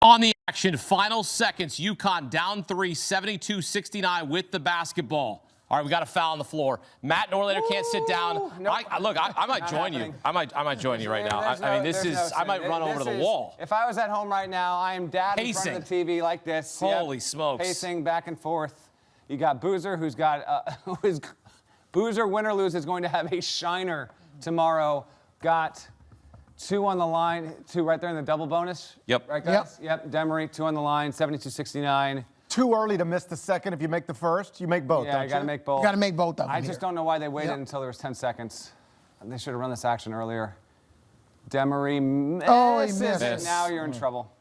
On the action, final seconds, UConn down 3, 72-69 with the basketball. All right, we got a foul on the floor. Matt Norlander can't sit down. Nope. I might join you. I might join you right now. I mean, I might run over to the wall. If I was at home right now, I am dad in front of the TV like this. Holy smokes. Pacing back and forth. You got Boozer, who's got Boozer, win or lose, is going to have a shiner tomorrow. Got 2 on the line, 2 right there in the double bonus. Yep. Right, guys? Yep. Demery, 2 on the line, 72-69. Too early to miss the second. If you make the first, you make both. Yeah, you got to make both. You got to make both of them. I just don't know why they waited until there was 10 seconds. They should have run this action earlier. Demery misses. Oh, he missed. Now you're in trouble.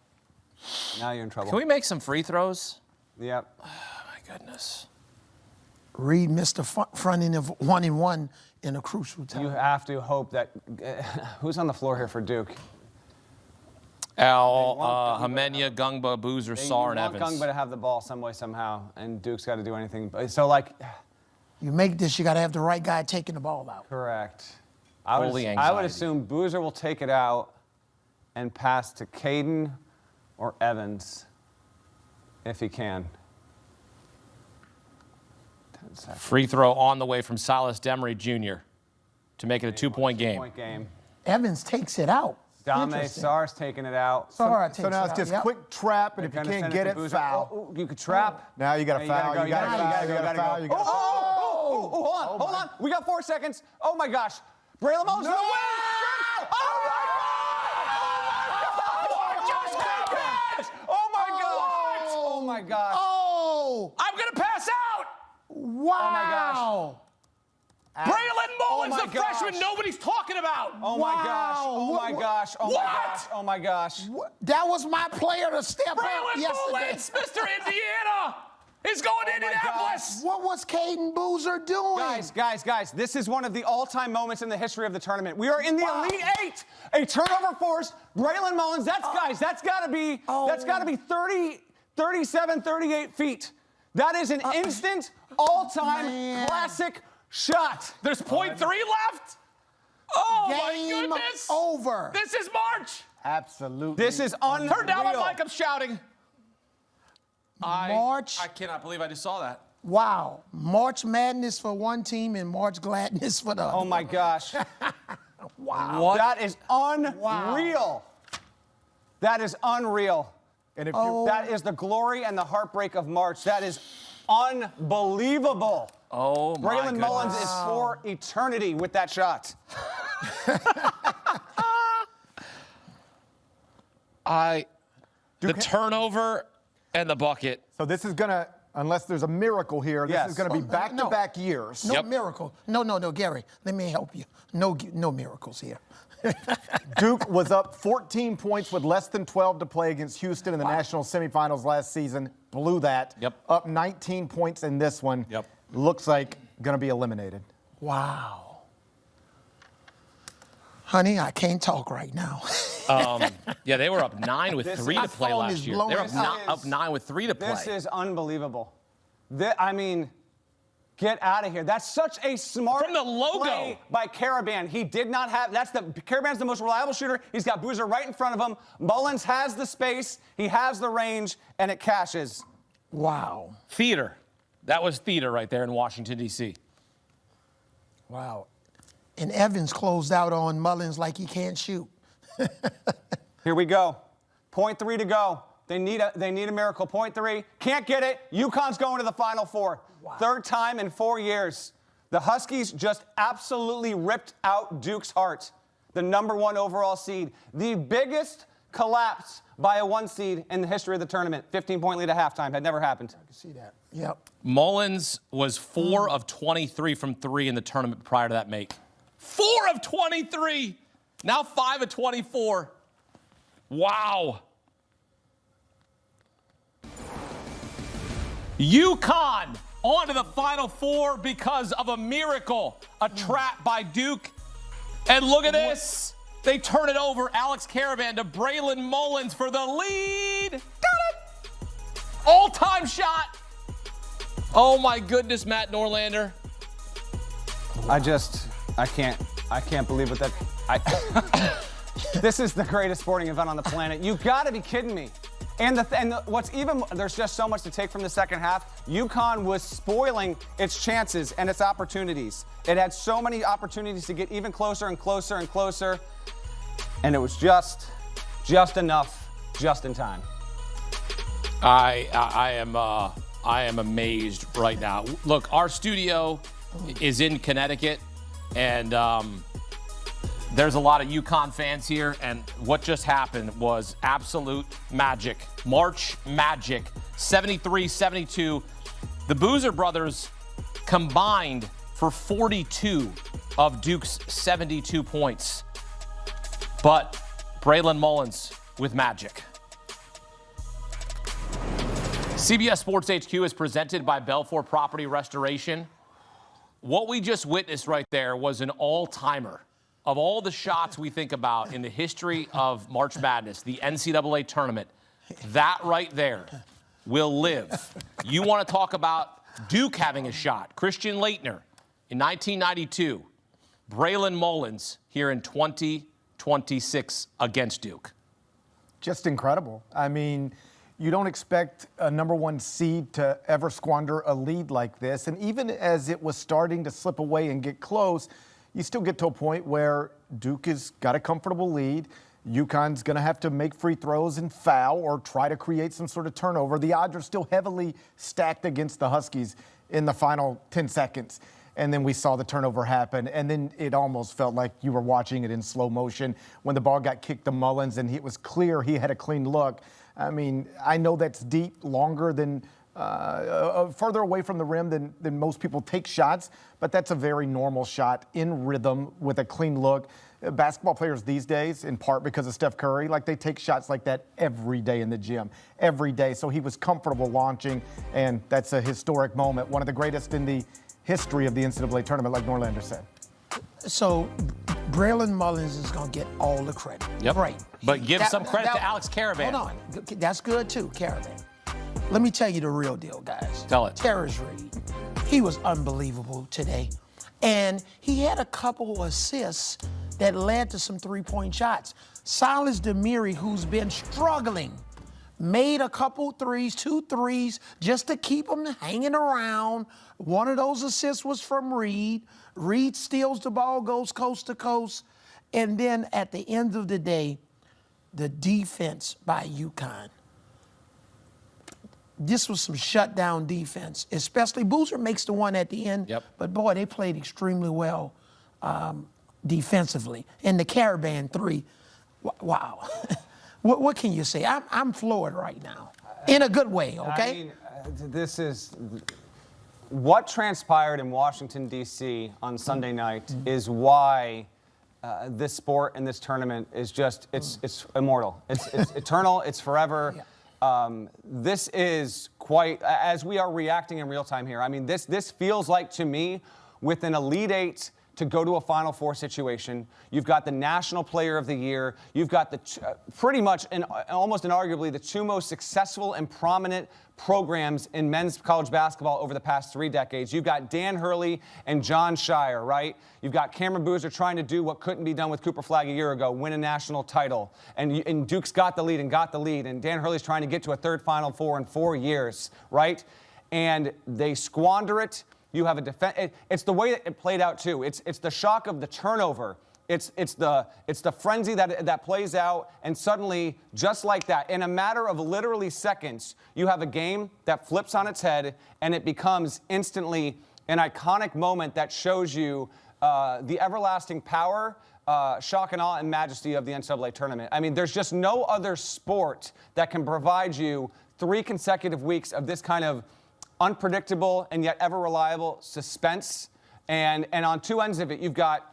Now you're in trouble. Can we make some free throws? Yep. Oh, my goodness. Reed missed the front end of 1-and-1 in a crucial time. You have to hope that who's on the floor here for Duke? Hamenya, Gungba, Boozer, Sarr, and Evans. Gungba to have the ball some way, somehow, and Duke's got to do anything. So, like, you make this, you got to have the right guy taking the ball out. correct. Holy I would anxiety. assume Boozer will take it out and pass to Caden or Evans if he can. 10 seconds. Free throw on the way from Silas Demery Jr. to make it a 2-point game. Two-point game. Evans takes it out. Dame Interesting. Sarr's taking it out. Sarr takes So now it it's out. just Yep. quick trap, and if you Gonna can't send get to it, Boozer. foul. Oh, you could trap. Now you got to foul. You got to foul. You got to foul. You got to foul. Hold on. We got 4 seconds. Oh my gosh. Braylon Mullins for the win! Oh my gosh. Oh! I'm going to pass out! Wow! Braylon Mullins, my the freshman nobody's talking about! Oh my gosh. Oh Wow. my gosh. Oh my What? gosh. Oh my gosh. That was my player to step out Braylon yesterday. Mullins, Mr. Indiana, is going to Indianapolis! What was Caden Boozer doing? Guys, this is one of the all-time moments in the history of the tournament. We are in the Elite Eight. A turnover forced. Braylon Mullins, that's got to be 30, 37, 38 feet. That is an instant, all-time classic shot. There's .3 left? Oh, my Game goodness! over. This is March! Absolutely. This is unreal. Turn down my mic, I'm shouting. March. I cannot believe I just saw that. Wow. March Madness for one team and March Gladness for the other. Oh my gosh. Wow. What? That is unreal. That is unreal. And if That is the glory and the heartbreak of March. That is unbelievable. Oh, my Braylon goodness. Mullins is for eternity with that shot. The turnover and the bucket. So this is going to, unless there's a miracle here, this Yes. is going to be back-to-back years. No Yep. miracle. No, Gary. Let me help you. No miracles here. Duke was up 14 points with less than 12 to play against Houston in the national semifinals last season. Blew that. Yep. Up 19 points in this one. Yep. Looks like going to be eliminated. Wow. Honey, I can't talk right now. Yeah, they were up 9 with 3 to play phone last is year. blowing They were up. up 9 with 3 to play. This is unbelievable. I mean, get out of here. That's such a smart From the logo. play by Caravan. He did not have, Caravan's the most reliable shooter. He's got Boozer right in front of him. Mullins has the space, he has the range, and it cashes. Wow. Theater. That was theater right there in Washington, D.C. Wow. And Evans closed out on Mullins like he can't shoot. Here we go. .3 to go. They need a miracle. .3. Can't get it. UConn's going to the Final Four. Wow. 3rd time in 4 years. The Huskies just absolutely ripped out Duke's heart. The #1 overall seed. The biggest collapse by a 1 seed in the history of the tournament. 15-point lead at halftime. Had never happened. I can see that. Yep. Mullins was 4 of 23 from 3 in the tournament prior to that make. 4 of 23. Now 5 of 24. Wow. UConn on to the Final Four because of a miracle. A trap by Duke. And look at this. They turn it over. Alex Caravan to Braylon Mullins for the lead. Got it. All-time shot. Oh, my goodness, Matt Norlander. I can't believe what that. This is the greatest sporting event on the planet. You got to be kidding me. And what's even, there's just so much to take from the second half. UConn was spoiling its chances and its opportunities. It had so many opportunities to get even closer and closer and closer. And it was just enough, just in time. I am amazed right now. Look, our studio is in Connecticut, and there's a lot of UConn fans here, and what just happened was absolute magic. March magic, 73-72. The Boozer brothers combined for 42 of Duke's 72 points. But Braylon Mullins with magic. CBS Sports HQ is presented by Belfour Property Restoration. What we just witnessed right there was an all-timer. Of all the shots we think about in the history of March Madness, the NCAA tournament, that right there will live. You want to talk about Duke having a shot. Christian Laettner in 1992. Braylon Mullins here in 2026 against Duke. Just incredible. I mean, you don't expect a #1 seed to ever squander a lead like this. And even as it was starting to slip away and get close, you still get to a point where Duke has got a comfortable lead. UConn's going to have to make free throws and foul or try to create some sort of turnover. The odds are still heavily stacked against the Huskies in the final 10 seconds. And then we saw the turnover happen. And then it almost felt like you were watching it in slow motion when the ball got kicked to Mullins and it was clear he had a clean look. I mean, I know that's deep, longer than further away from the rim than most people take shots, but that's a very normal shot in rhythm with a clean look. Basketball players these days, in part because of Steph Curry, like they take shots like that every day in the gym, every day. So he was comfortable launching, and that's a historic moment, one of the greatest in the history of the NCAA tournament, like Norlander said. So Braylon Mullins is going to get all the credit. Yep. Right. But give some credit to Alex Caravan. Hold on. That's good, too, Caravan. Let me tell you the real deal, guys. Tell it. Terrence Reed, he was unbelievable today. And he had a couple assists that led to some three-point shots. Silas Demiri, who's been struggling, made a couple threes, 2 threes, just to keep him hanging around. One of those assists was from Reed. Reed steals the ball, goes coast to coast. And then at the end of the day, the defense by UConn. This was some shutdown defense, especially Boozer makes the one at the end. Yep. But, boy, they played extremely well defensively. And the Caravan 3, wow. What can you say? I'm floored right now, in a good way, okay? I mean, this is what transpired in Washington, D.C. on Sunday night is why this sport and this tournament is just, it's immortal. It's eternal, it's forever. Yeah. This is quite, as we are reacting in real time here, I mean, this feels like to me, with an Elite Eight to go to a Final Four situation, you've got the National Player of the Year, you've got the pretty much, and almost inarguably, the 2 most successful and prominent programs in men's college basketball over the past 3 decades. You've got Dan Hurley and John Scheyer, right? You've got Cameron Boozer trying to do what couldn't be done with Cooper Flagg a year ago, win a national title. And Duke's got the lead, and Dan Hurley's trying to get to a 3rd Final Four in 4 years, right? And they squander it. You have a defense. It's the way that it played out too. It's the shock of the turnover. It's the frenzy that plays out, and suddenly, just like that, in a matter of literally seconds, you have a game that flips on its head, and it becomes instantly an iconic moment that shows you the everlasting power, shock and awe, and majesty of the NCAA tournament. I mean, there's just no other sport that can provide you 3 consecutive weeks of this kind of unpredictable and yet ever reliable suspense. And on 2 ends of it, you've got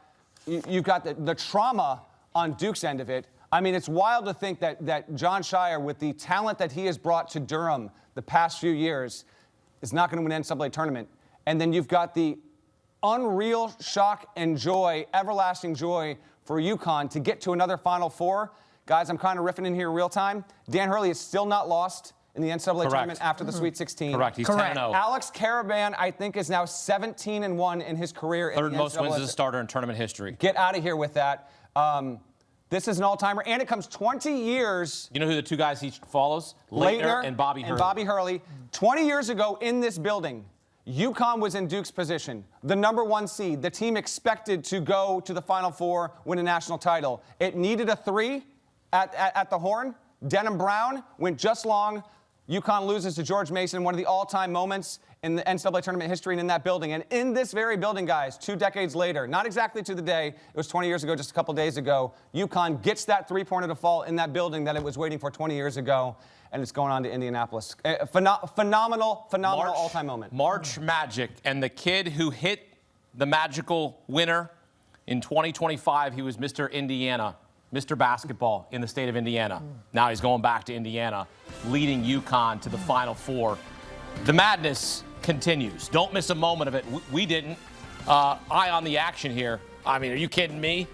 the trauma on Duke's end of it. I mean, it's wild to think that John Scheyer, with the talent that he has brought to Durham the past few years, is not going to win an NCAA tournament. And then you've got the unreal shock and joy, everlasting joy for UConn to get to another Final Four. Guys, I'm kind of riffing in here in real time. Dan Hurley is still not lost in the NCAA tournament after the Sweet 16. Correct. He's 10-0. Alex Caravan, I think, is now 17-1 in his career. 3rd most wins as a starter in tournament history. Get out of here with that. This is an all-timer, and it comes 20 years. You know who the two guys he follows? Leitner and Bobby Hurley. 20 years ago in this building, UConn was in Duke's position, the #1 seed, the team expected to go to the Final Four, win a national title. It needed a 3 at the horn. Denham Brown went just long. UConn loses to George Mason, one of the all-time moments in the NCAA tournament history and in that building. And in this very building, guys, 2 decades later, not exactly to the day, it was 20 years ago, just a couple days ago, UConn gets that three-pointer to fall in that building that it was waiting for 20 years ago, and it's going on to Indianapolis. Phenomenal all-time moment. March Magic, and the kid who hit the magical winner in 2025, he was Mr. Indiana, Mr. Basketball in the state of Indiana. Now he's going back to Indiana, leading UConn to the Final Four. The madness continues. Don't miss a moment of it. We didn't. Eye on the action here. I mean, are you kidding me?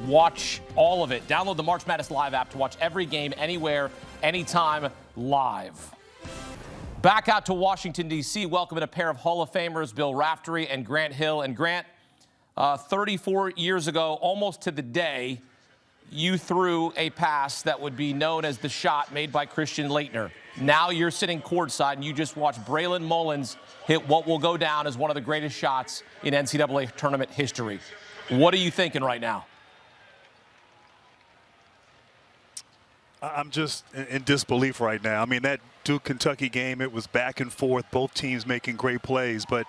Watch all of it. Download the March Madness Live app to watch every game, anywhere, anytime, live. Back out to Washington, D.C., welcoming a pair of Hall of Famers, Bill Raftery and Grant Hill. And Grant, 34 years ago, almost to the day, you threw a pass that would be known as the shot made by Christian Laettner. Now you're sitting courtside and you just watched Braylon Mullins hit what will go down as one of the greatest shots in NCAA tournament history. What are you thinking right now? I'm just in disbelief right now. I mean, that Duke-Kentucky game, it was back and forth, both teams making great plays. But,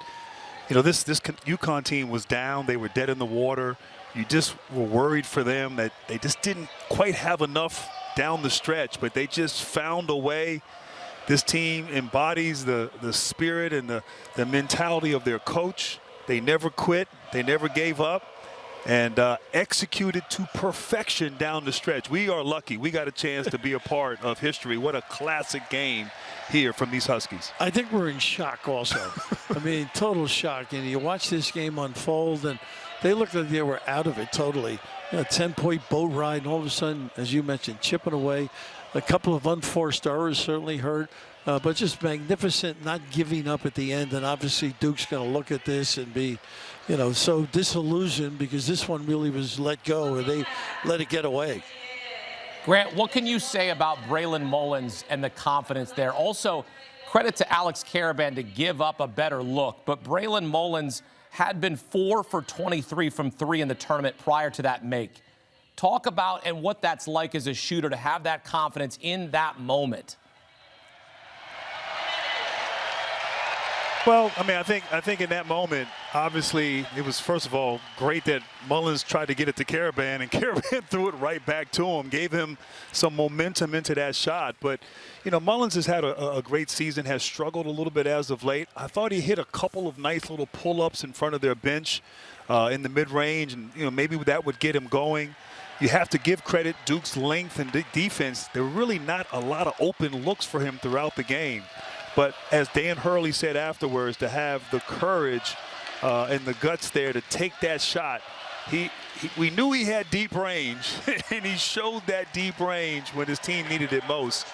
you know, this UConn team was down. They were dead in the water. You just were worried for them that they just didn't quite have enough down the stretch, but they just found a way. This team embodies the spirit and the mentality of their coach. They never quit. They never gave up, and executed to perfection down the stretch. We are lucky. We got a chance to be a part of history. What a classic game here from these Huskies. I think we're in shock also. I mean, total shock. And you watch this game unfold, and they looked like they were out of it totally. A 10-point boat ride, and all of a sudden, as you mentioned, chipping away. A couple of unforced errors certainly hurt, but just magnificent, not giving up at the end. And obviously, Duke's going to look at this and be, you know, so disillusioned because this one really was let go, or they let it get away. Grant, what can you say about Braylon Mullins and the confidence there? Also, credit to Alex Karaban to give up a better look, but Braylon Mullins had been 4 for 23 from 3 in the tournament prior to that make. Talk about and what that's like as a shooter to have that confidence in that moment. Well, I mean, I think in that moment, obviously, it was, first of all, great that Mullins tried to get it to Karaban, and Karaban threw it right back to him, gave him some momentum into that shot. But, you know, Mullins has had a great season, has struggled a little bit as of late. I thought he hit a couple of nice little pull-ups in front of their bench in the mid-range, and, you know, maybe that would get him going. You have to give credit Duke's length and defense. There were really not a lot of open looks for him throughout the game. But as Dan Hurley said afterwards, to have the courage and the guts there to take that shot, we knew he had deep range, and he showed that deep range when his team needed it most,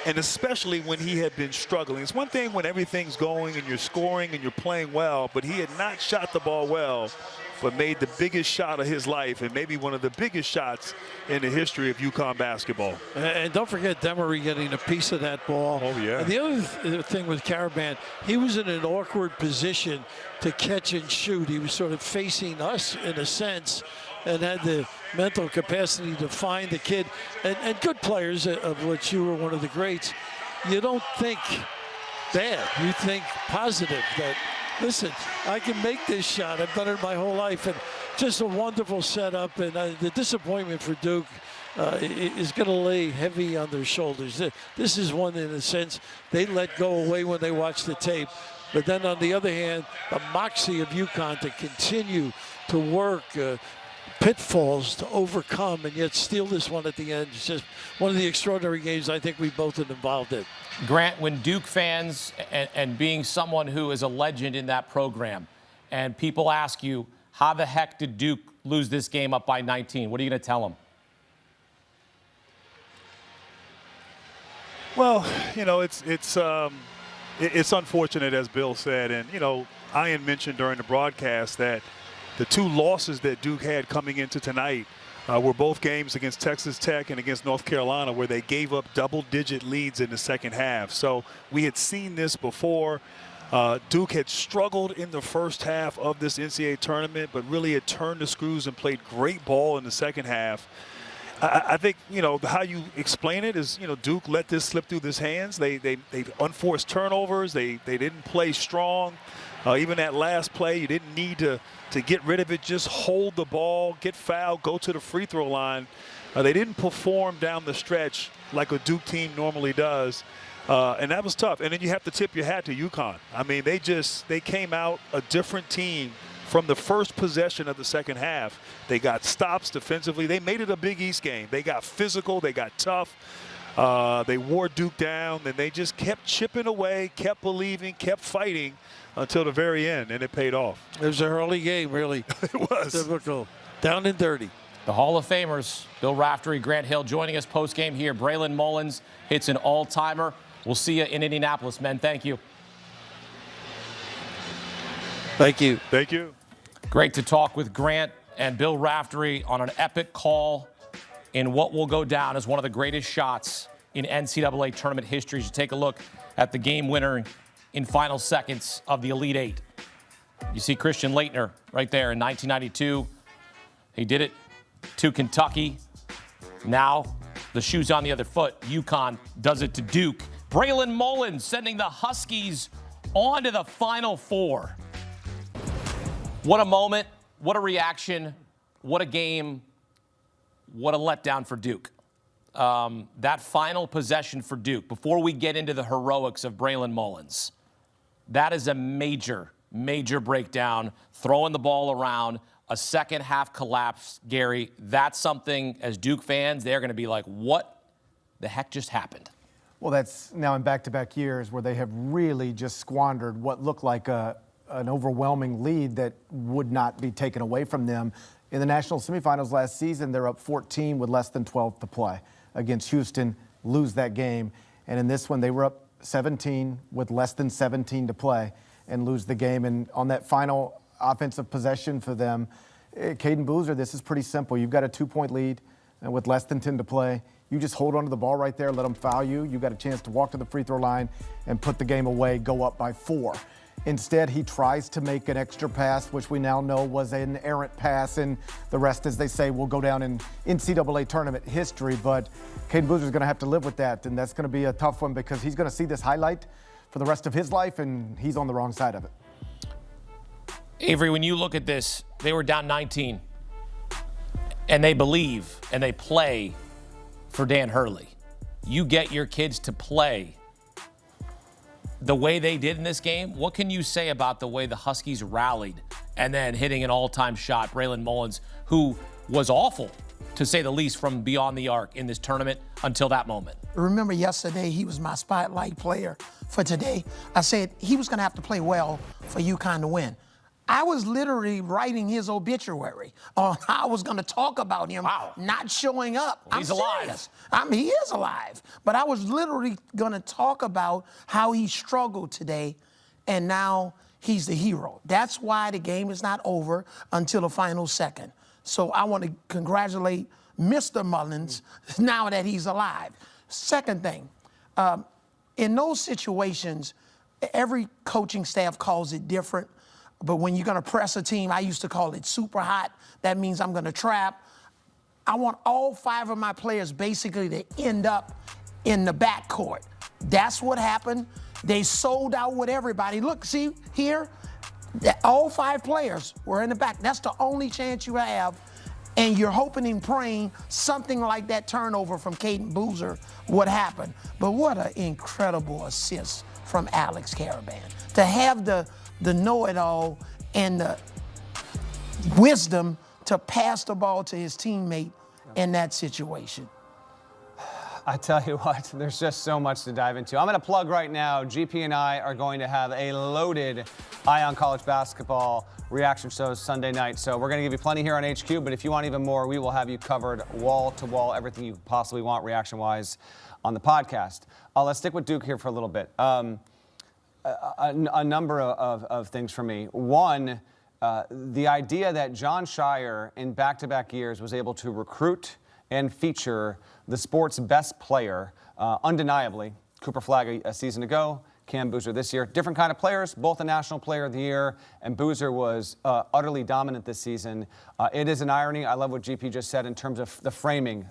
and especially when he had been struggling. It's one thing when everything's going and you're scoring and you're playing well, but he had not shot the ball well, but made the biggest shot of his life, and maybe one of the biggest shots in the history of UConn basketball. And don't forget Demery getting a piece of that ball. Oh, yeah. And the other thing with Karaban, he was in an awkward position to catch and shoot. He was sort of facing us in a sense, and had the mental capacity to find the kid. And good players, of which you were one of the greats, you don't think bad. You think positive, that, listen, I can make this shot. I've done it my whole life. And just a wonderful setup. And the disappointment for Duke is going to lay heavy on their shoulders. This is one, in a sense, they let go away when they watch the tape. But then on the other hand, the moxie of UConn to continue to work pitfalls to overcome and yet steal this one at the end. It's just one of the extraordinary games I think we both have involved in. Grant, when Duke fans and being someone who is a legend in that program, and people ask you, how the heck did Duke lose this game up by 19? What are you going to tell them? Well, you know, it's unfortunate, as Bill said, and, you know, Ian mentioned during the broadcast that the 2 losses that Duke had coming into tonight were both games against Texas Tech and against North Carolina where they gave up double-digit leads in the second half. So we had seen this before. Duke had struggled in the first half of this NCAA tournament, but really had turned the screws and played great ball in the second half. I think, how you explain it is, Duke let this slip through his hands. They unforced turnovers. They didn't play strong. Even that last play, you didn't need to get rid of it. Just hold the ball, get fouled, go to the free throw line. They didn't perform down the stretch like a Duke team normally does. And that was tough. And then you have to tip your hat to UConn. I mean, they came out a different team from the first possession of the second half. They got stops defensively. They made it a Big East game. They got physical. They got tough. They wore Duke down, and they just kept chipping away, kept believing, kept fighting until the very end, and it paid off. It was an early game, really. It was. Typical. Down and dirty. The Hall of Famers, Bill Raftery, Grant Hill, joining us post-game here. Braylon Mullins hits an all-timer. We'll see you in Indianapolis, men. Thank you. Thank you. Thank you. Great to talk with Grant and Bill Raftery on an epic call in what will go down as one of the greatest shots in NCAA tournament history. You take a look at the game winner in final seconds of the Elite Eight. You see Christian Laettner right there in 1992. He did it to Kentucky. Now the shoe's on the other foot. UConn does it to Duke. Braylon Mullins sending the Huskies on to the Final Four. What a moment, what a reaction, what a game, what a letdown for Duke. That final possession for Duke, before we get into the heroics of Braylon Mullins, that is a major, major breakdown, throwing the ball around, a second half collapse, Gary. That's something, as Duke fans, they're going to be like, what the heck just happened? Well, that's now in back-to-back years where they have really just squandered what looked like an overwhelming lead that would not be taken away from them. In the national semifinals last season, they're up 14 with less than 12 to play against Houston, lose that game. And in this one, they were up 17 with less than 17 to play and lose the game. And on that final offensive possession for them, Caden Boozer, this is pretty simple. You've got a 2-point lead with less than 10 to play. You just hold on to the ball right there, let them foul you. You got a chance to walk to the free throw line and put the game away, go up by 4. Instead, he tries to make an extra pass, which we now know was an errant pass, and the rest, as they say, will go down in NCAA tournament history. But Caden Boozer is going to have to live with that, and that's going to be a tough one because he's going to see this highlight for the rest of his life, and he's on the wrong side of it. Avery, when you look at this, they were down 19, and they believe and they play for Dan Hurley. You get your kids to play the way they did in this game. What can you say about the way the Huskies rallied and then hitting an all-time shot? Braylon Mullins, who was awful, to say the least, from beyond the arc in this tournament until that moment. Remember yesterday, he was my spotlight player for today. I said he was going to have to play well for UConn to win. I was literally writing his obituary on how I was going to talk about him not showing up. Well, he's alive. He is alive. But I was literally going to talk about how he struggled today, and now he's the hero. That's why the game is not over until the final second. So I want to congratulate Mr. Mullins now that he's alive. Second thing, in those situations, every coaching staff calls it different. But when you're going to press a team, I used to call it super hot. That means I'm going to trap. I want all 5 of my players basically to end up in the backcourt. That's what happened. They sold out with everybody. Look, see here, all 5 players were in the back. That's the only chance you have. And you're hoping and praying something like that turnover from Caden Boozer would happen. But what an incredible assist from Alex Caravan. To have the know-it-all and the wisdom to pass the ball to his teammate in that situation. I tell you what, there's just so much to dive into. I'm going to plug right now, GP and I are going to have a loaded Eye on College Basketball reaction shows Sunday night. So we're going to give you plenty here on HQ, but if you want even more, we will have you covered wall to wall, everything you possibly want reaction-wise on the podcast. Let's stick with Duke here for a little bit. A number of things for me. One, the idea that John Scheyer in back-to-back years was able to recruit and feature the sport's best player, undeniably, Cooper Flagg a season ago, Cam Boozer this year. Different kind of players, both a National Player of the Year, and Boozer was utterly dominant this season. It is an irony. I love what GP just said in terms of the framing.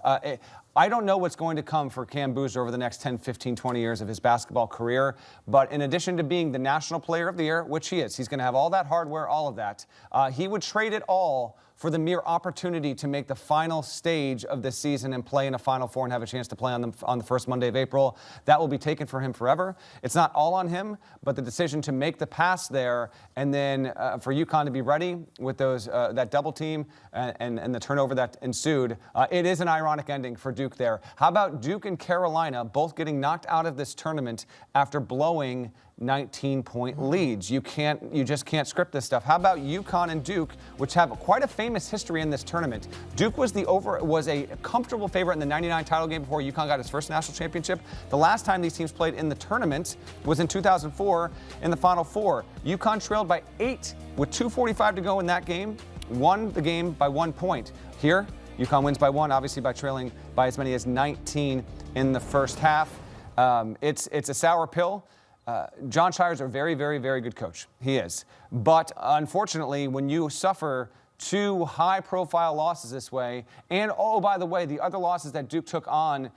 I don't know what's going to come for Cam Boozer over the next 10, 15, 20 years of his basketball career, but in addition to being the National Player of the Year, which he is, he's going to have all that hardware, all of that, he would trade it all for the mere opportunity to make the final stage of this season and play in a Final Four and have a chance to play on the first Monday of April. That will be taken for him forever. It's not all on him, but the decision to make the pass there and then for UConn to be ready with those that double team and the turnover that ensued, it is an ironic ending for Duke there. How about Duke and Carolina both getting knocked out of this tournament after blowing 19-point leads? You just can't script this stuff. How about UConn and Duke, which have quite a famous history in this tournament? Duke was a comfortable favorite in the '99 title game before UConn got its first national championship. The last time these teams played in the tournament was in 2004 in the Final Four. UConn trailed by 8 with 2:45 to go in that game, won the game by 1 point. Here, UConn wins by 1, obviously by trailing by as many as 19 in the first half. It's a sour pill. John Scheyer's a very, very, very good coach. He is. But unfortunately, when you suffer 2 high-profile losses this way, and oh, by the way, the other losses that Duke took on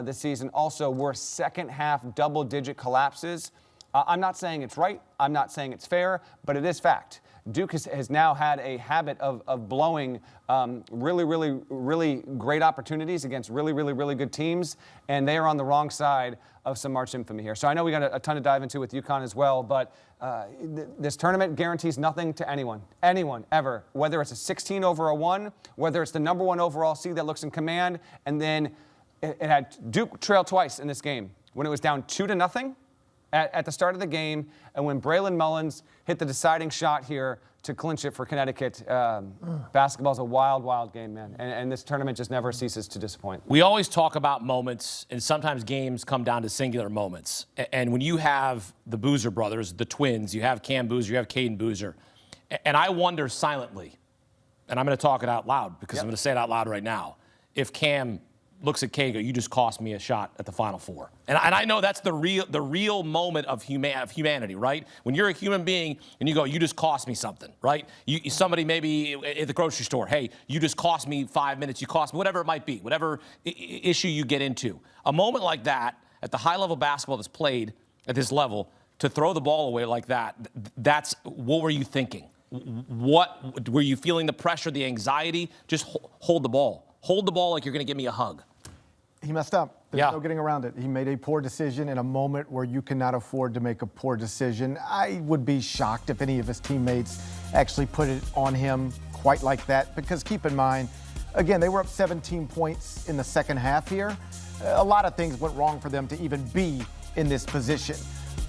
this season also were second-half double-digit collapses. I'm not saying it's right. I'm not saying it's fair, but it is fact. Duke has now had a habit of blowing really, really, really great opportunities against really, really, really good teams, and they are on the wrong side of some March infamy here. So I know we got a ton to dive into with UConn as well, but this tournament guarantees nothing to anyone, ever. Whether it's a 16 over a 1, whether it's the #1 overall seed that looks in command, and then it had Duke trail twice in this game when it was down 2-0 at the start of the game, and when Braylon Mullins hit the deciding shot here to clinch it for Connecticut. Basketball's a wild, wild game, man. And this tournament just never ceases to disappoint. We always talk about moments, and sometimes games come down to singular moments. And when you have the Boozer brothers, the twins, you have Cam Boozer, you have Caden Boozer, and I wonder silently, and I'm going to talk it out loud because I'm going to say it out loud right now, if Cam looks at Kay and goes, "You just cost me a shot at the Final Four." And I know that's the real moment of humanity, right? When you're a human being and you go, "You just cost me something," right? Somebody maybe at the grocery store, "Hey, you just cost me 5 minutes. You cost me," whatever it might be, whatever issue you get into. A moment like that at the high level basketball that's played at this level, to throw the ball away like that, that's what were you thinking? What were you feeling? The pressure, the anxiety? Just hold the ball. Hold the ball like you're going to give me a hug. He messed up. There's no getting around it. He made a poor decision in a moment where you cannot afford to make a poor decision. I would be shocked if any of his teammates actually put it on him quite like that, because keep in mind, again, they were up 17 points in the second half here. A lot of things went wrong for them to even be in this position.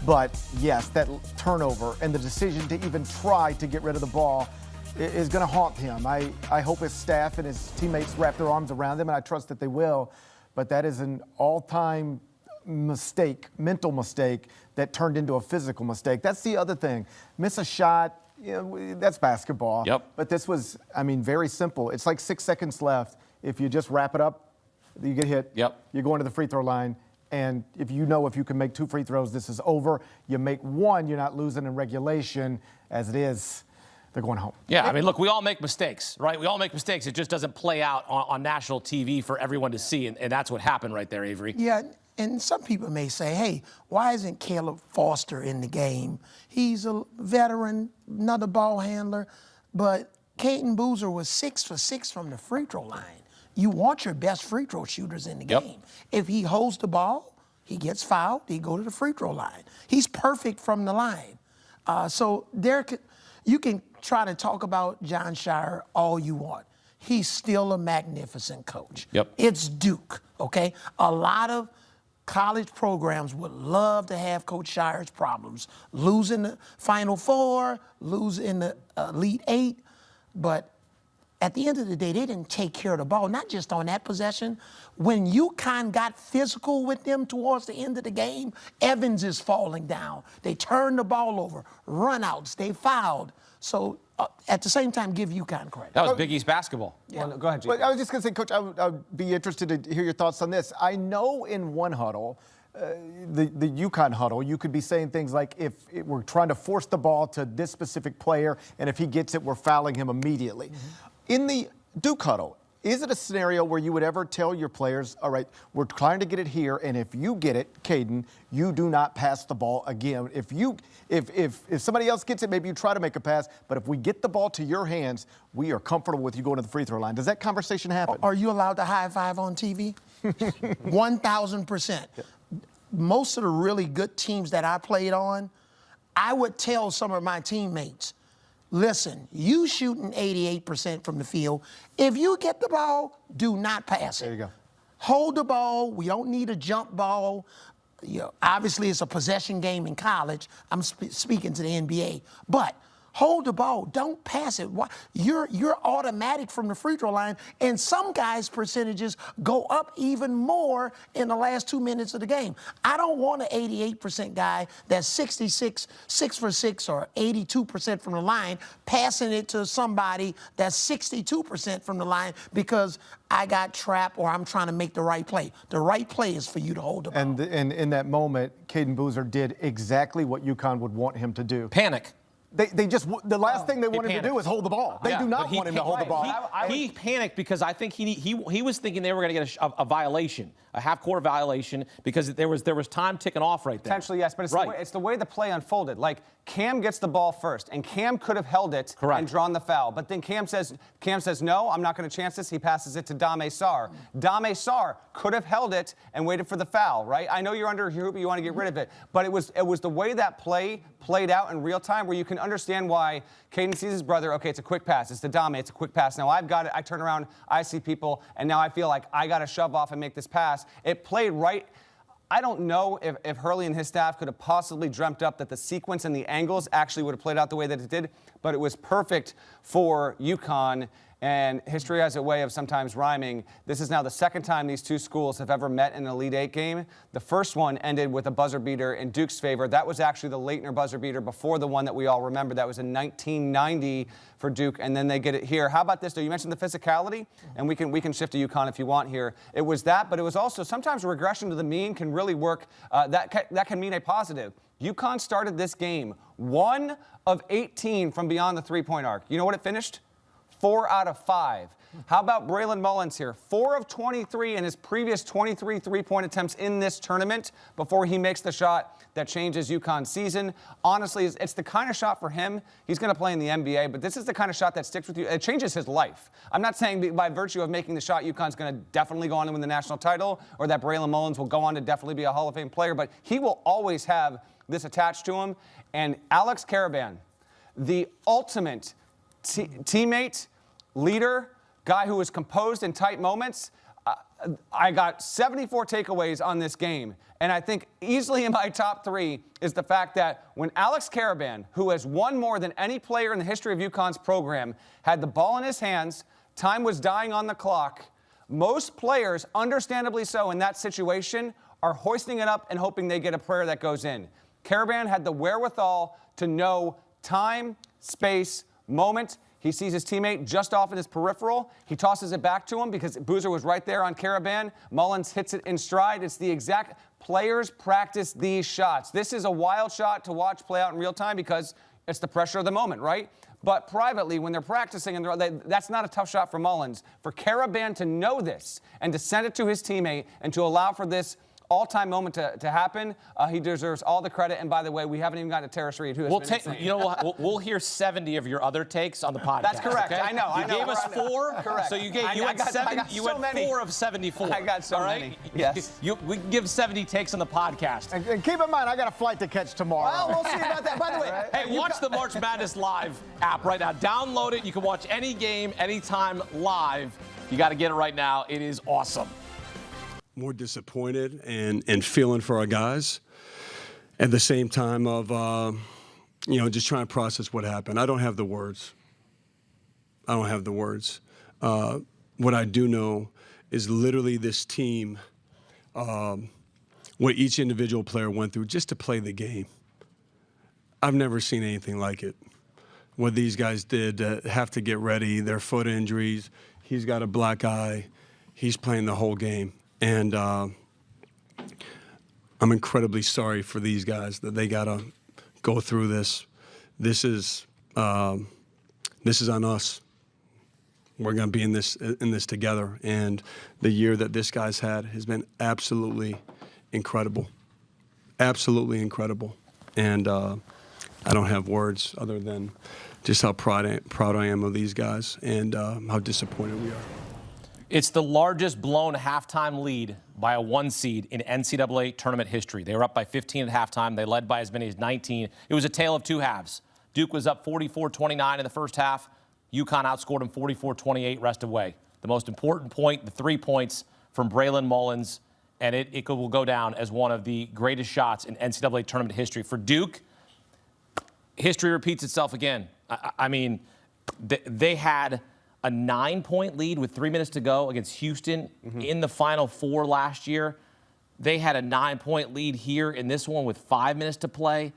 But yes, that turnover and the decision to even try to get rid of the ball is going to haunt him. I hope his staff and his teammates wrap their arms around him, and I trust that they will. But that is an all-time mistake, mental mistake, that turned into a physical mistake. That's the other thing. Miss a shot, that's basketball. Yep. But this was, very simple. It's like 6 seconds left. If you just wrap it up, you get hit. Yep. You're going to the free throw line. And if you can make 2 free throws, this is over. You make 1, you're not losing in regulation. As it is, they're going home. Yeah, look, we all make mistakes, right? We all make mistakes. It just doesn't play out on national TV for everyone to see, and that's what happened right there, Avery. Yeah, and some people may say, hey, why isn't Caleb Foster in the game? He's a veteran, another ball handler, but Caden Boozer was 6 for 6 from the free throw line. You want your best free throw shooters in the game. If he holds the ball, he gets fouled, he go to the free throw line. He's perfect from the line. So you can try to talk about John Scheyer all you want. He's still a magnificent coach. It's Duke, okay? A lot of college programs would love to have Coach Scheyer's problems. Losing the Final Four, losing the Elite Eight, but at the end of the day, they didn't take care of the ball, not just on that possession. When UConn got physical with them towards the end of the game, Evans is falling down. They turned the ball over, runouts, they fouled. So at the same time, give UConn credit. That was Big East basketball. Yeah. Well, go ahead, G. But I was just going to say, Coach, I would be interested to hear your thoughts on this. I know in one huddle, the UConn huddle, you could be saying things like, if we're trying to force the ball to this specific player, and if he gets it, we're fouling him immediately. In the Duke huddle, is it a scenario where you would ever tell your players, all right, we're trying to get it here, and if you get it, Caden, you do not pass the ball again. If somebody else gets it, maybe you try to make a pass, but if we get the ball to your hands, we are comfortable with you going to the free throw line. Does that conversation happen? Are you allowed to high five on TV? 1,000%. Most of the really good teams that I played on, I would tell some of my teammates, listen, you shooting 88% from the field. If you get the ball, do not pass it. There you go. Hold the ball. We don't need a jump ball. You know, obviously, it's a possession game in college. I'm speaking to the NBA. But hold the ball. Don't pass it. You're automatic from the free throw line, and some guys' percentages go up even more in the last 2 minutes of the game. I don't want an 88% guy that's 66, 6 for 6, or 82% from the line, passing it to somebody that's 62% from the line because I got trapped or I'm trying to make the right play. The right play is for you to hold the ball. And in that moment, Caden Boozer did exactly what UConn would want him to do. Panic. The last thing they want him to do is hold the ball. They do not want him to hold the ball. He panicked because I think he was thinking they were going to get a violation, a half-court violation, because there was time ticking off right there. Potentially, yes, but it's the way the play unfolded. Like, Cam gets the ball first, and Cam could have held it and drawn the foul. But then Cam says, no, I'm not going to chance this. He passes it to Dame Sarr. Dame Sarr could have held it and waited for the foul, right? I know you're under your hoop, you want to get rid of it. But it was the way that play played out in real time where you can understand why Caden sees his brother, okay, it's a quick pass. It's to Dame, it's a quick pass. Now I've got it. I turn around, I see people, and now I feel like I got to shove off and make this pass. It played right. I don't know if Hurley and his staff could have possibly dreamt up that the sequence and the angles actually would have played out the way that it did, but it was perfect for UConn. And history has a way of sometimes rhyming. This is now the second time these two schools have ever met in an Elite Eight game. The first one ended with a buzzer beater in Duke's favor. That was actually the Leitner buzzer beater before the one that we all remember. That was in 1990 for Duke, and then they get it here. How about this, though? You mentioned the physicality, and we can shift to UConn if you want here. It was that, but it was also sometimes regression to the mean can really work. That can mean a positive. UConn started this game 1 of 18 from beyond the three-point arc. You know what it finished? 4 out of 5. How about Braylon Mullins here? 4 of 23 in his previous 23 three-point attempts in this tournament before he makes the shot that changes UConn's season. Honestly, it's the kind of shot for him. He's going to play in the NBA, but this is the kind of shot that sticks with you. It changes his life. I'm not saying by virtue of making the shot, UConn's going to definitely go on to win the national title or that Braylon Mullins will go on to definitely be a Hall of Fame player, but he will always have this attached to him. And Alex Karaban, the ultimate teammate, leader, guy who was composed in tight moments. I got 74 takeaways on this game, and I think easily in my top 3 is the fact that when Alex Karaban, who has won more than any player in the history of UConn's program, had the ball in his hands, time was dying on the clock, most players, understandably so in that situation, are hoisting it up and hoping they get a prayer that goes in. Karaban had the wherewithal to know time, space, moment. He sees his teammate just off in his peripheral. He tosses it back to him because Boozer was right there on Karaban. Mullins hits it in stride. It's the exact players practice these shots. This is a wild shot to watch play out in real time because it's the pressure of the moment, right? But privately, when they're practicing, that's not a tough shot for Mullins. For Karaban to know this and to send it to his teammate and to allow for this all-time moment to happen, he deserves all the credit. And by the way, we haven't even gotten to Terrace Reed, who has been insane. We'll hear 70 of your other takes on the podcast. That's correct. Okay? I know. You gave us 4. Correct. So you went 4 of 74. I got so many. Yes. We can give 70 takes on the podcast. And keep in mind, I got a flight to catch tomorrow. Well, we'll see about that. By the way, hey, watch the March Madness Live app right now. Download it. You can watch any game, anytime live. You got to get it right now. It is awesome. More disappointed and feeling for our guys at the same time of, just trying to process what happened. I don't have the words. What I do know is literally this team, what each individual player went through just to play the game. I've never seen anything like it. What these guys did to have to get ready, their foot injuries, he's got a black eye, he's playing the whole game. And I'm incredibly sorry for these guys that they got to go through this. This is on us. We're going to be in this together. And the year that this guy's had has been absolutely incredible. Absolutely incredible. And I don't have words other than just how proud I am of these guys and how disappointed we are. It's the largest blown halftime lead by a 1 seed in NCAA tournament history. They were up by 15 at halftime. They led by as many as 19. It was a tale of two halves. Duke was up 44-29 in the first half. UConn outscored them 44-28 rest of way. The most important point, the 3 points from Braylon Mullins, and it will go down as one of the greatest shots in NCAA tournament history. For Duke, history repeats itself again. I mean, they had a 9-point lead with 3 minutes to go against Houston in the Final Four last year. They had a 9-point lead here in this one with 5 minutes to play.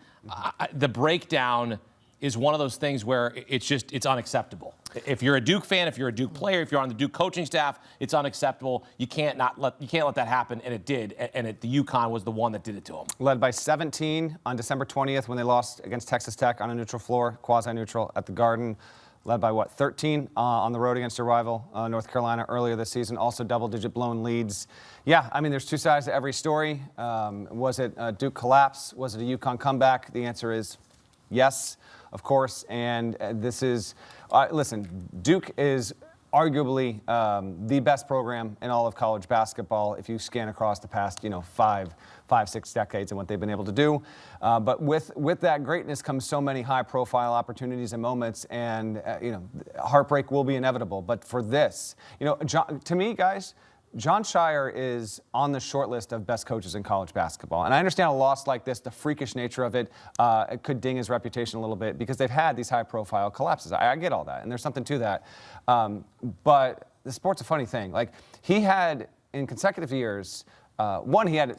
The breakdown is one of those things where it's unacceptable. If you're a Duke fan, if you're a Duke player, if you're on the Duke coaching staff, it's unacceptable. You can't let that happen, and it did. And the UConn was the one that did it to them. Led by 17 on December 20th when they lost against Texas Tech on a neutral floor, quasi-neutral at the Garden. Led by, 13 on the road against their rival, North Carolina, earlier this season. Also double-digit blown leads. Yeah, I mean, there's two sides to every story. Was it a Duke collapse? Was it a UConn comeback? The answer is yes, of course. And this is, listen, Duke is arguably the best program in all of college basketball if you scan across the past, 5-6 decades and what they've been able to do. But with that greatness comes so many high-profile opportunities and moments, and heartbreak will be inevitable. But for this, to me, guys, John Scheyer is on the short list of best coaches in college basketball. And I understand a loss like this, the freakish nature of it could ding his reputation a little bit because they've had these high-profile collapses. I get all that, and there's something to that. But the sport's a funny thing. Like, he had, in consecutive years, he had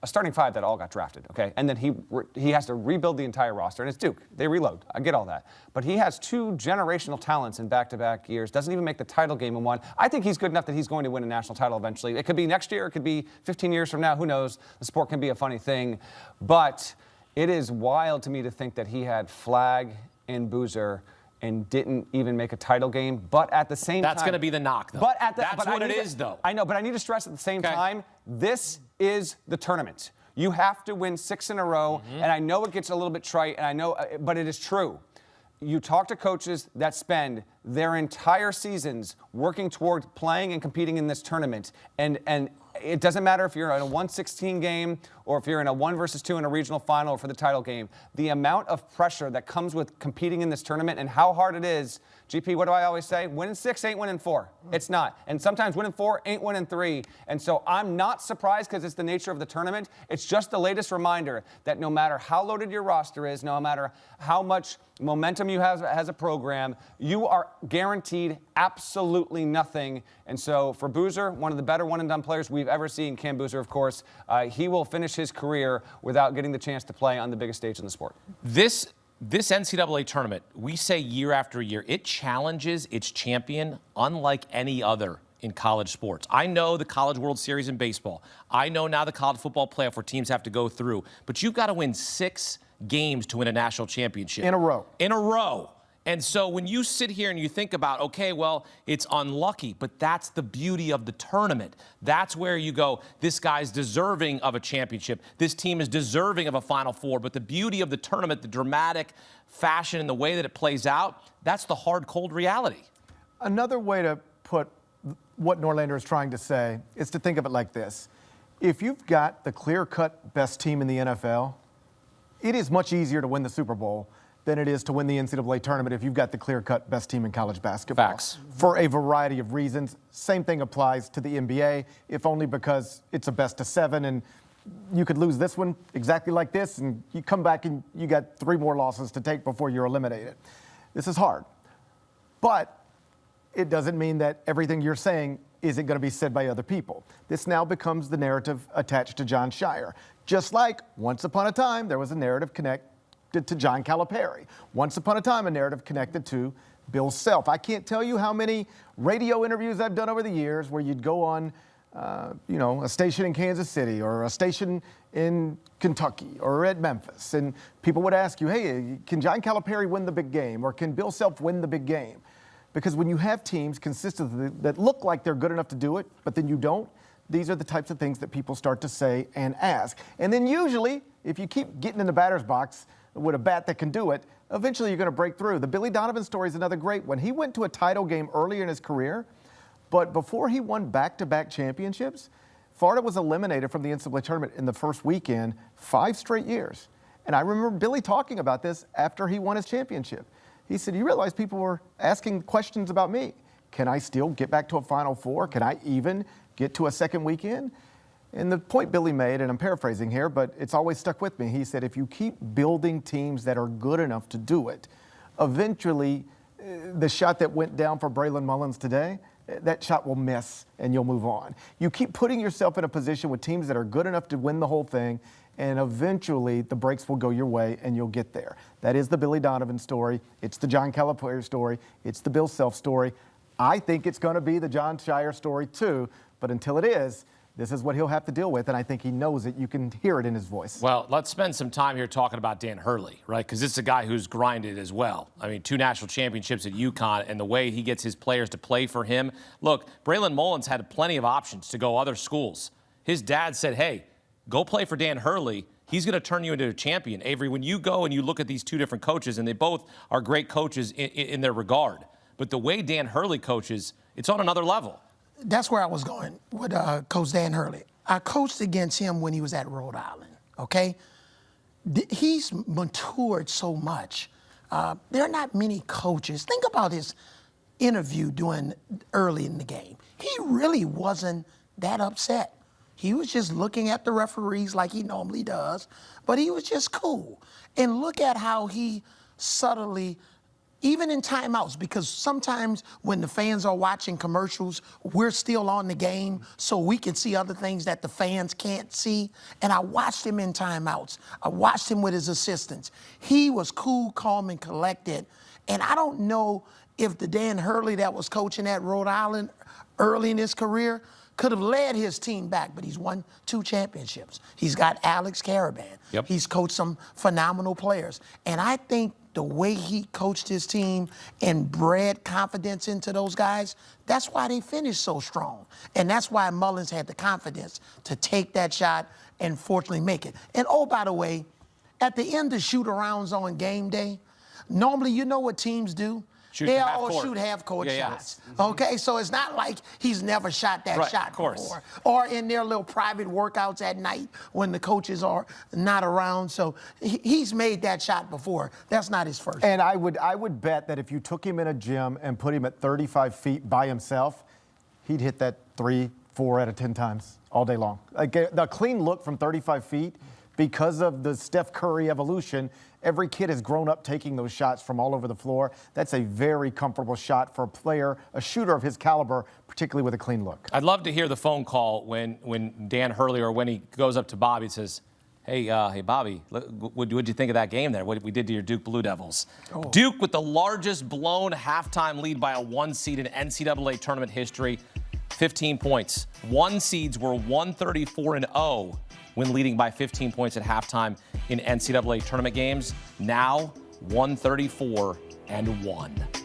a starting five that all got drafted, okay? And then he has to rebuild the entire roster, and it's Duke. They reload. I get all that. But he has 2 generational talents in back-to-back years, doesn't even make the title game in one. I think he's good enough that he's going to win a national title eventually. It could be next year. It could be 15 years from now. Who knows? The sport can be a funny thing. But it is wild to me to think that he had Flagg and Boozer and didn't even make a title game. But at the same time... That's going to be the knock, though. That's what it is, though. I know, but I need to stress at the same time, this is the tournament. You have to win 6 in a row, and I know it gets a little bit trite, and I know, but it is true. You talk to coaches that spend their entire seasons working toward playing and competing in this tournament, and it doesn't matter if you're in a 1-16 game or if you're in a 1 versus 2 in a regional final or for the title game. The amount of pressure that comes with competing in this tournament and how hard it is. GP, what do I always say? Winning 6 ain't winning 4. It's not. And sometimes winning 4 ain't winning 3. And so I'm not surprised because it's the nature of the tournament. It's just the latest reminder that no matter how loaded your roster is, no matter how much momentum you have as a program, you are guaranteed absolutely nothing. And so for Boozer, one of the better one-and-done players we've ever seen, Cam Boozer, of course, he will finish his career without getting the chance to play on the biggest stage in the sport. This NCAA tournament, we say year after year, it challenges its champion unlike any other in college sports. I know the College World Series in baseball. I know now the college football playoff where teams have to go through. But you've got to win 6 games to win a national championship. In a row. In a row. And so when you sit here and you think about, okay, well, it's unlucky, but that's the beauty of the tournament. That's where you go, this guy's deserving of a championship. This team is deserving of a Final Four. But the beauty of the tournament, the dramatic fashion and the way that it plays out, that's the hard, cold reality. Another way to put what Norlander is trying to say is to think of it like this. If you've got the clear-cut best team in the NFL, it is much easier to win the Super Bowl than it is to win the NCAA tournament if you've got the clear-cut best team in college basketball. Facts. For a variety of reasons. Same thing applies to the NBA, if only because it's a best of 7, and you could lose this one exactly like this, and you come back and you got 3 more losses to take before you're eliminated. This is hard. But it doesn't mean that everything you're saying isn't going to be said by other people. This now becomes the narrative attached to John Scheyer. Just like once upon a time, there was a narrative connected to John Calipari. Once upon a time, a narrative connected to Bill Self. I can't tell you how many radio interviews I've done over the years where you'd go on, a station in Kansas City or a station in Kentucky or at Memphis, and people would ask you, hey, can John Calipari win the big game, or can Bill Self win the big game? Because when you have teams consistently that look like they're good enough to do it, but then you don't, these are the types of things that people start to say and ask. And then usually, if you keep getting in the batter's box with a bat that can do it, eventually you're going to break through. The Billy Donovan story is another great one. He went to a title game earlier in his career, but before he won back-to-back championships, Florida was eliminated from the NCAA tournament in the first weekend 5 straight years. And I remember Billy talking about this after he won his championship. He said, you realize people were asking questions about me. Can I still get back to a Final Four? Can I even get to a second weekend? And the point Billy made, and I'm paraphrasing here, but it's always stuck with me. He said, if you keep building teams that are good enough to do it, eventually the shot that went down for Braylon Mullins today, that shot will miss and you'll move on. You keep putting yourself in a position with teams that are good enough to win the whole thing, and eventually the breaks will go your way and you'll get there. That is the Billy Donovan story. It's the John Calipari story. It's the Bill Self story. I think it's going to be the John Scheyer story too, but until it is, this is what he'll have to deal with, and I think he knows it. You can hear it in his voice. Well, let's spend some time here talking about Dan Hurley, right? Because this is a guy who's grinded as well. I mean, 2 national championships at UConn, and the way he gets his players to play for him. Look, Braylon Mullins had plenty of options to go other schools. His dad said, hey, go play for Dan Hurley. He's going to turn you into a champion. Avery, when you go and you look at these 2 different coaches, and they both are great coaches in their regard, but the way Dan Hurley coaches, it's on another level. That's where I was going with Coach Dan Hurley. I coached against him when he was at Rhode Island, okay? He's matured so much. There are not many coaches. Think about his interview doing early in the game. He really wasn't that upset. He was just looking at the referees like he normally does, but he was just cool. And look at how he subtly, even in timeouts, because sometimes when the fans are watching commercials, we're still on the game, so we can see other things that the fans can't see. And I watched him in timeouts. I watched him with his assistants. He was cool, calm, and collected. And I don't know if the Dan Hurley that was coaching at Rhode Island early in his career could have led his team back, but he's won 2 championships. He's got Alex Caravan. Yep. He's coached some phenomenal players. And I think the way he coached his team and bred confidence into those guys, that's why they finished so strong. And that's why Mullins had the confidence to take that shot and fortunately make it. And oh, by the way, at the end of shoot-arounds on game day, normally you know what teams do? They all shoot half-court shots. Okay, so it's not like he's never shot that shot before. Or in their little private workouts at night when the coaches are not around. So he's made that shot before. That's not his first. And I would bet that if you took him in a gym and put him at 35 feet by himself, he'd hit that 3, 4 out of 10 times all day long. Like the clean look from 35 feet, because of the Steph Curry evolution, every kid has grown up taking those shots from all over the floor. That's a very comfortable shot for a player, a shooter of his caliber, particularly with a clean look. I'd love to hear the phone call when Dan Hurley, or when he goes up to Bobby and says, hey Bobby, what'd you think of that game there? What we did to your Duke Blue Devils? Oh. Duke with the largest blown halftime lead by a 1 seed in NCAA tournament history, 15 points. 1 seeds were 134-0 when leading by 15 points at halftime in NCAA tournament games. Now 134-1.